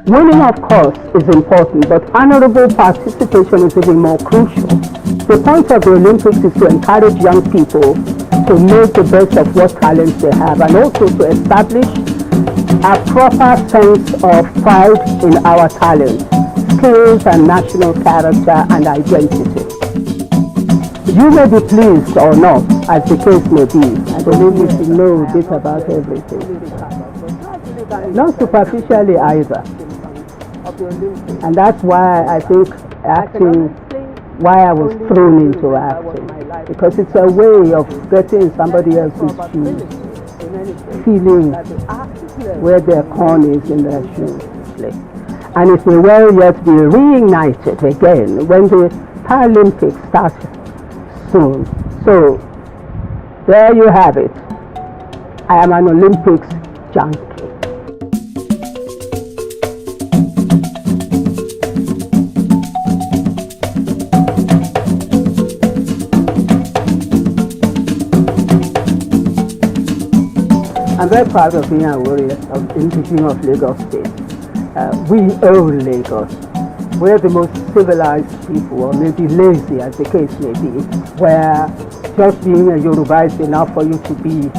Winning, of course, is important, but honorable participation is even more crucial. The point of the Olympics is to encourage young people to make the best of what talents they have, and also to establish a proper sense of pride in our talents, skills and national character and identity. You may be pleased or not, as the case may be. I believe you should know a bit about everything. Not superficially either. And that's why I think acting, why I was thrown into acting. Because it's a way of getting somebody else's shoes, feeling where their corn is in their shoes. And it may well yet be reignited again when the Paralympics start soon. So, there you have it. I am an Olympics junkie. I'm very proud of being a warrior in the beginning of Lagos State. We own Lagos. We're the most civilized people, or maybe lazy as the case may be, where just being a Yoruba is enough for you to be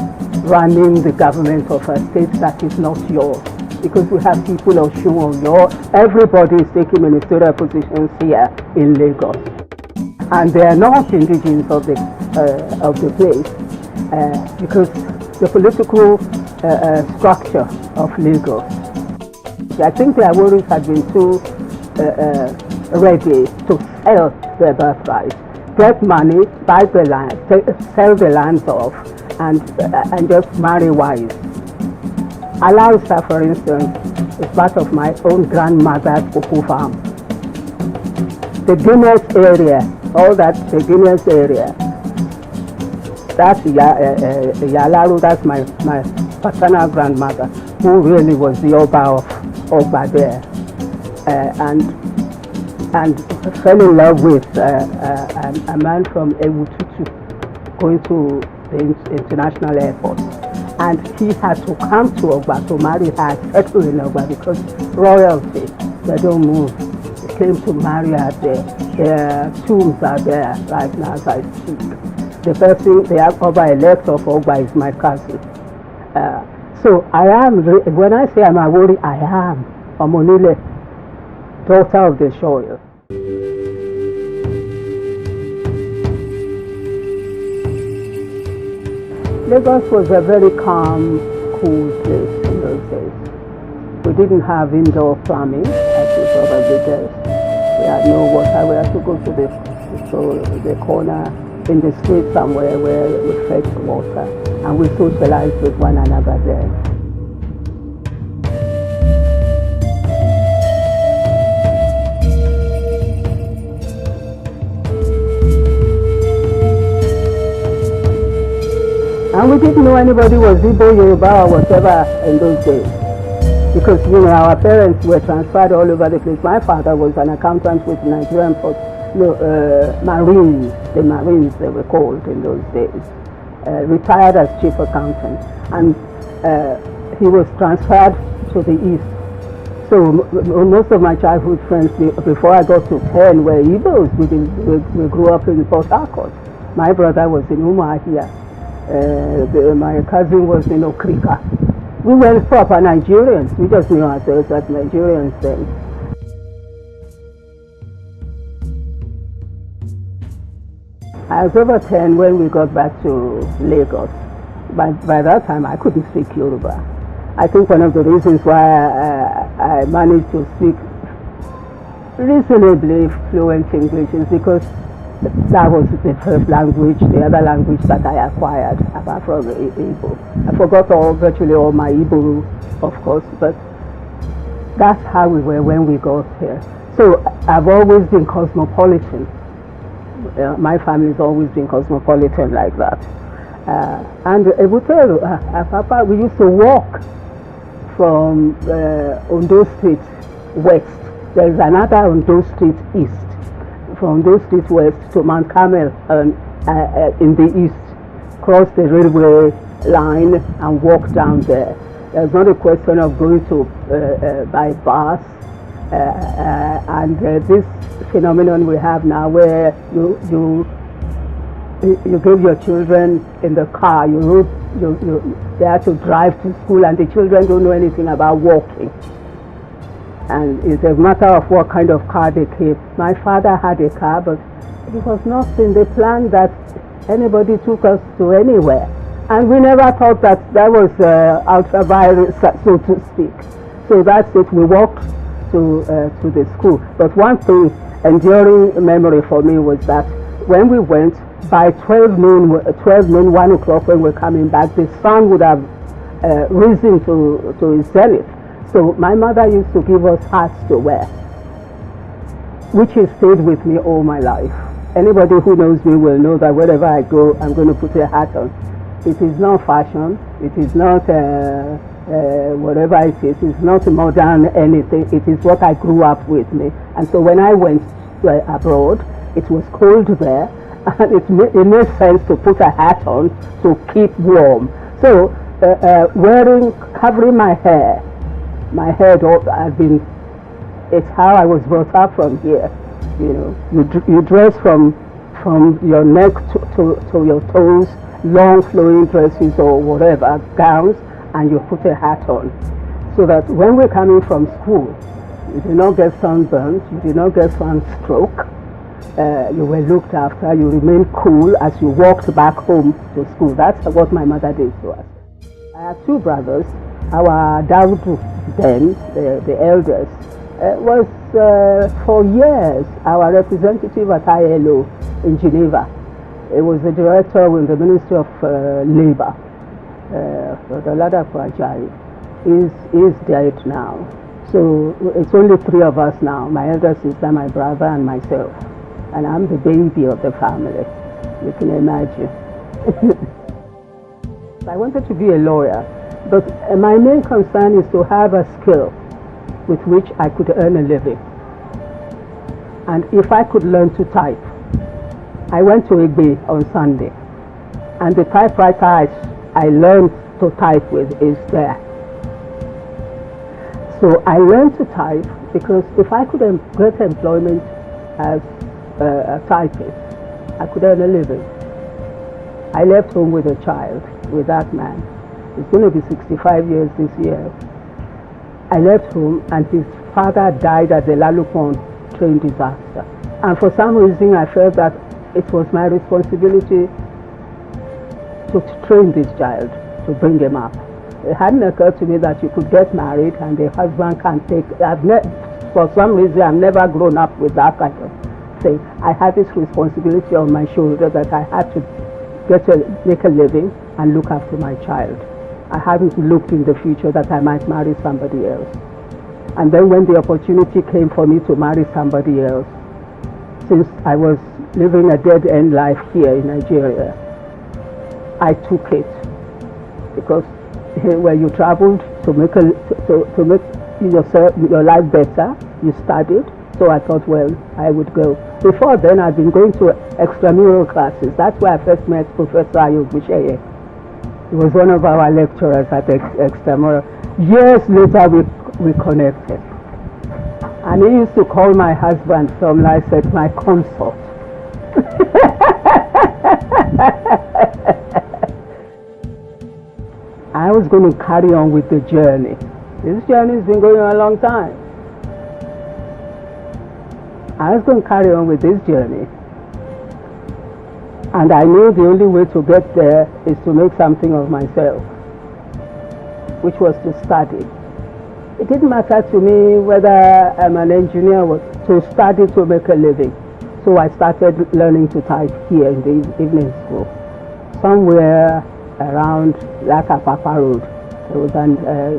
running the government of a state that is not yours. Because we have people of Oyo, everybody is taking ministerial positions here in Lagos. And they are not indigenous of the place, because the political structure of Lagos. I think the Aworis have been too ready to sell their birthright, get money, buy the land, sell the lands off, and just marry wives. Alausa, for instance, is part of my own grandmother's cocoa farm. The Guinness area, all that, the Guinness area, that's Yalaru, that's my paternal grandmother, who really was the Oba of Oba there, and fell in love with a man from Ewututu going to the international airport. And he had to come to Ogba to marry her, settle in Ogba, because royalty, they don't move. They came to marry her there. Their tombs are there right now as I speak. The person, the Oba-elect of Ogba is my cousin. So I am, when I say I'm a warrior, I am Omonile, daughter of the soil. Lagos was a very calm, cool place in those days. We didn't have indoor plumbing, as you probably guessed. We had no water. We had to go to the corner in the street somewhere where we fetched water, and we socialized with one another there. And we didn't know anybody was Igbo, Yoruba, or whatever in those days. Because, you know, our parents were transferred all over the place. My father was an accountant with Nigerian Marines, the Marines they were called in those days. Retired as chief accountant. And he was transferred to the east. So most of my childhood friends, before I got to 10, were Igbos. We grew up in Port Harcourt. My brother was in Umuahia. My cousin was in Okrika. We were proper Nigerians. We just knew ourselves as Nigerians then. I was over 10 when we got back to Lagos. By that time, I couldn't speak Yoruba. I think one of the reasons why I managed to speak reasonably fluent English is because that was the first language, the other language that I acquired, apart from Igbo. I forgot virtually all my Igbo, of course, but that's how we were when we got here. So I've always been cosmopolitan. My family's always been cosmopolitan like that. And Ebutero, Papa, we used to walk from Ondo Street west. There is another Ondo Street east. From Ondo Street west to Mount Carmel in the east, cross the railway line and walk down there. There's not a question of going to by bus. And this phenomenon we have now, where you give your children in the car, they have to drive to school, and the children don't know anything about walking. And it's a matter of what kind of car they keep. My father had a car, but it was not in the plan that anybody took us to anywhere. And we never thought that was ultra-virus, so to speak. So that's it. We walked to the school. But one thing, enduring memory for me, was that when we went, by 12 noon, 1 o'clock, when we're coming back, the sun would have risen to its zenith. So my mother used to give us hats to wear, which has stayed with me all my life. Anybody who knows me will know that wherever I go, I'm going to put a hat on. It is not fashion. It is not whatever it is. It's not modern anything. It is what I grew up with me. And so when I went abroad, it was cold there, and it made sense to put a hat on to keep warm. So covering my hair has been, it's how I was brought up from here. You know, you dress from your neck to your toes, long flowing dresses or whatever, gowns, and you put a hat on. So that when we're coming from school, you do not get sunburnt, you do not get sunstroke, you were looked after, you remained cool as you walked back home to school. That's what my mother did to us. I have two brothers. Our Daudu then, the eldest, was for years our representative at ILO in Geneva. It was the director in the Ministry of Labor, the Taiwo Ajai-Lycett, is dead now. So it's only three of us now, my elder sister, my brother, and myself. And I'm the baby of the family, you can imagine. I wanted to be a lawyer, but my main concern is to have a skill with which I could earn a living. And if I could learn to type. I went to Igbe on Sunday, and the typewriter I learned to type with is there. So I learned to type because if I could get employment as a typist, I could earn a living. I left home with a child, with that man. He's going to be 65 years this year. I left home, and his father died at the Lalupon train disaster. And for some reason, I felt that it was my responsibility to train this child, to bring him up. It hadn't occurred to me that you could get married and the husband can take. For some reason, I've never grown up with that kind of thing. I had this responsibility on my shoulder that I had to make a living and look after my child. I hadn't looked in the future that I might marry somebody else. And then when the opportunity came for me to marry somebody else, since I was living a dead-end life here in Nigeria, I took it. Because when you traveled to make your life better, you studied. So I thought, well, I would go. Before then, I'd been going to extramural classes. That's where I first met Professor Ayobuseye. He was one of our lecturers at extramural. Years later, we connected. And he used to call my husband Samuel Osaze my consort. I was going to carry on with the journey. This journey has been going on a long time. I was going to carry on with this journey. And I knew the only way to get there is to make something of myself, which was to study. It didn't matter to me whether I'm an engineer or to study to make a living. So I started learning to type here in the evening school. Somewhere around Laka Papa Road, there was a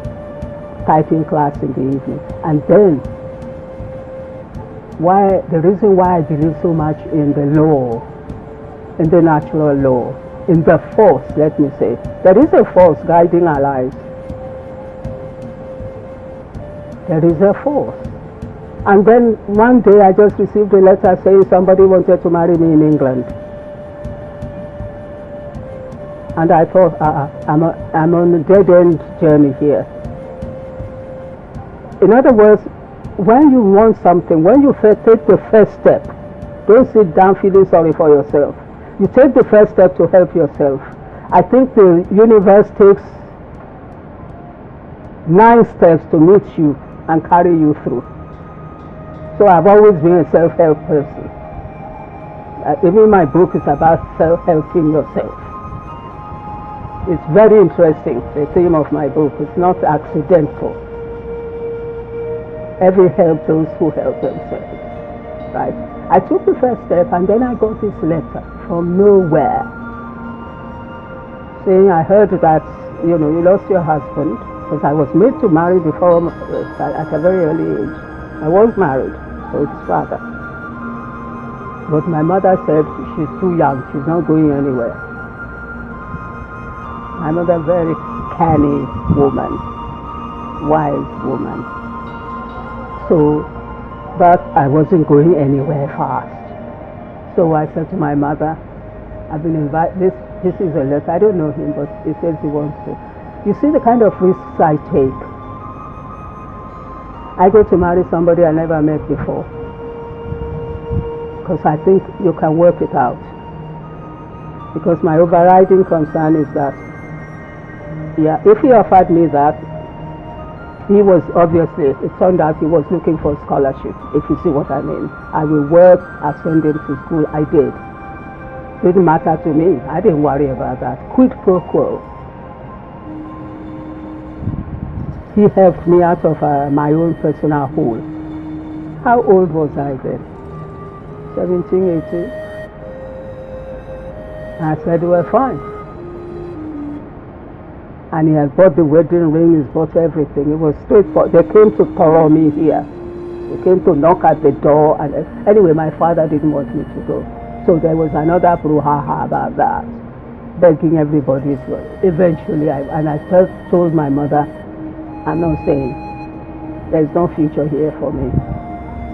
typing class in the evening. And then, the reason why I believe so much in the law, in the natural law, in the force, let me say. There is a force guiding our lives. There is a force. And then one day I just received a letter saying somebody wanted to marry me in England. And I thought, I'm on a dead-end journey here. In other words, when you want something, when you take the first step, don't sit down feeling sorry for yourself. You take the first step to help yourself. I think the universe takes 9 steps to meet you and carry you through. So I've always been a self-help person. Even my book is about self-helping yourself. It's very interesting, the theme of my book. It's not accidental. Every help those who help themselves, right? I took the first step, and then I got this letter from nowhere saying, I heard that, you lost your husband, because I was made to marry before, at a very early age. I was married to his father. But my mother said, she's too young, she's not going anywhere. My mother, very canny woman, wise woman. So, but I wasn't going anywhere fast. So I said to my mother, I've been invited, this is a letter, I don't know him, but he says he wants to. You see the kind of risks I take. I go to marry somebody I never met before, because I think you can work it out. Because my overriding concern is that, if he offered me that, he was obviously, it turned out he was looking for scholarship, if you see what I mean. I will work, I'll send him to school. I did. Didn't matter to me. I didn't worry about that. Quid pro quo. He helped me out of my own personal hole. How old was I then? 17, 18. I said, we're fine. And he had bought the wedding ring, he's bought everything. It was straightforward. They came to throw me here. They came to knock at the door. And anyway, my father didn't want me to go. So there was another brouhaha about that, begging everybody's word. Eventually, I told my mother, I'm not saying, there's no future here for me.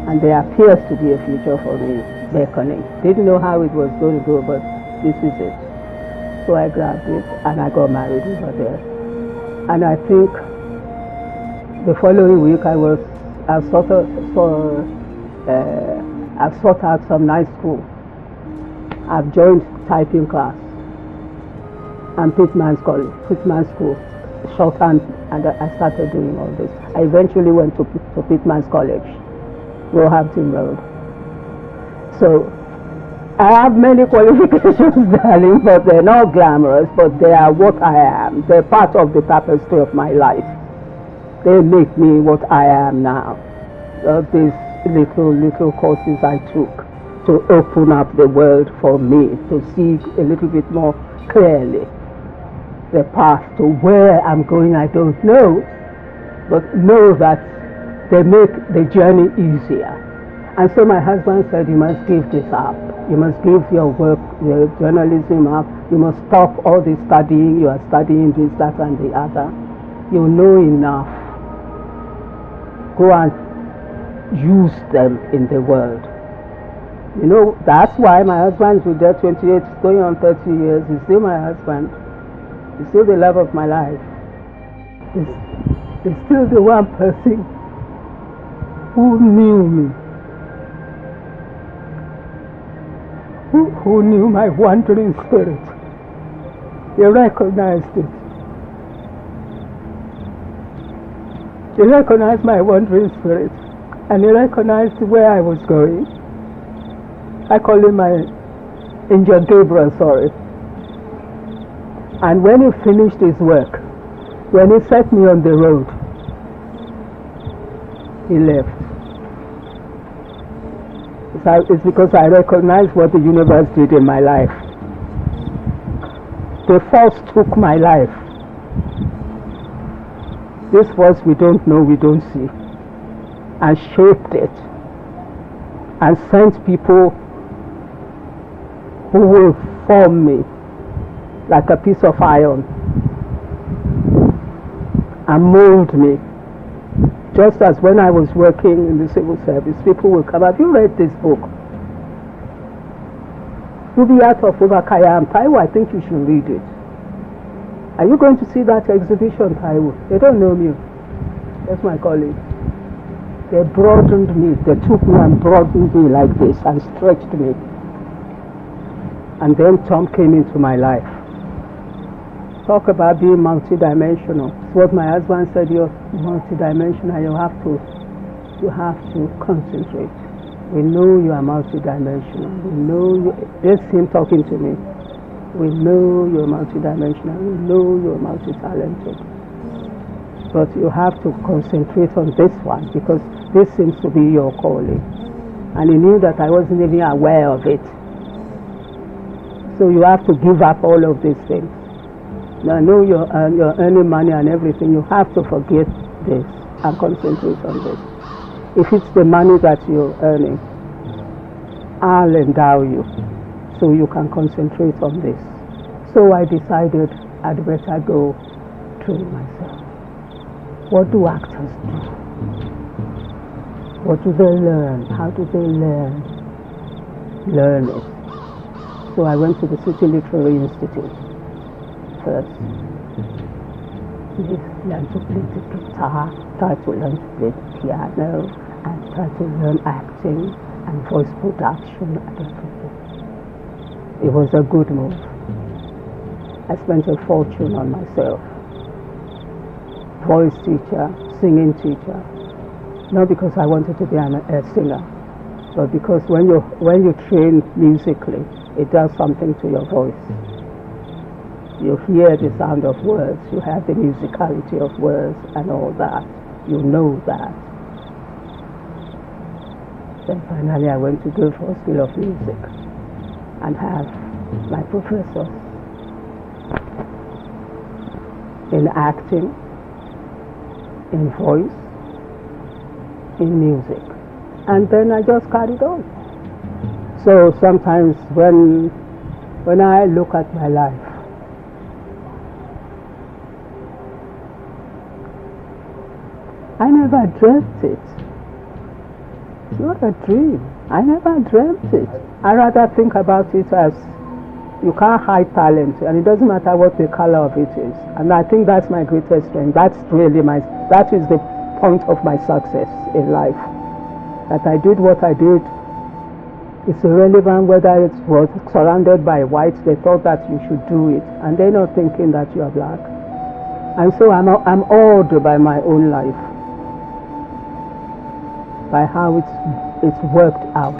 And there appears to be a future for me beckoning. Didn't know how it was going to go, but this is it. So I grabbed it and I got married over there. And I think the following week I sought out some nice school. I've joined typing class and Pittman's School, shorthand, and I started doing all this. I eventually went to Pittman's College, Roehampton Road. So I have many qualifications, darling, but they're not glamorous, but they are what I am. They're part of the tapestry of my life. They make me what I am now. These little courses I took to open up the world for me, to see a little bit more clearly the path to where I'm going. I don't know, but know that they make the journey easier. And so my husband said, you must give this up. You must give your work, your journalism up. You must stop all this studying. You are studying this, that, and the other. You know enough. Go and use them in the world. You know, that's why my husband's with there 28, going on 30 years. He's still my husband. He's still the love of my life. He's still the one person who knew me. Who knew my wandering spirit. He recognized it. He recognized my wandering spirit, and he recognized where I was going. I call him my angel Gabriel, sorry. And when he finished his work, when he set me on the road, he left. It's because I recognize what the universe did in my life. The force took my life. This force we don't know, we don't see, and shaped it, and sent people who will form me like a piece of iron and mold me. Just as when I was working in the civil service, people will come, have you read this book? Rubiat of Ubakaya and Taiwo, I think you should read it. Are you going to see that exhibition, Taiwo? They don't know me. That's my colleague. They broadened me. They took me and broadened me like this and stretched me. And then Tom came into my life. Talk about being multidimensional. It's what my husband said. You're multidimensional. You have to concentrate. We know you are multidimensional. We know you. This is him talking to me. We know you're multidimensional. We know you're multi-talented. But you have to concentrate on this one because this seems to be your calling. And he knew that I wasn't even aware of it. So you have to give up all of these things. Now I know you're earning money and everything. You have to forget this and concentrate on this. If it's the money that you're earning, I'll endow you so you can concentrate on this. So I decided I'd better go train myself. What do actors do? What do they learn? How do they learn it? So I went to the City Literary Institute first. Learn to play the guitar, try to learn to play the piano, and try to learn acting and voice production and everything. It was a good move. I spent a fortune on myself. Voice teacher, singing teacher. Not because I wanted to be a singer, but because when you train musically, it does something to your voice. You hear the sound of words, you have the musicality of words and all that. You know that. Then finally I went to go for School of Music and have my professors in acting, in voice, in music. And then I just carried on. So sometimes when I look at my life, I never dreamt it. It's not a dream. I never dreamt it. I rather think about it as you can't hide talent, and it doesn't matter what the color of it is. And I think that's my greatest strength. That is the point of my success in life. That I did what I did. It's irrelevant whether it was surrounded by whites. They thought that you should do it, and they're not thinking that you are black. And so I'm awed by my own life, by how it's worked out.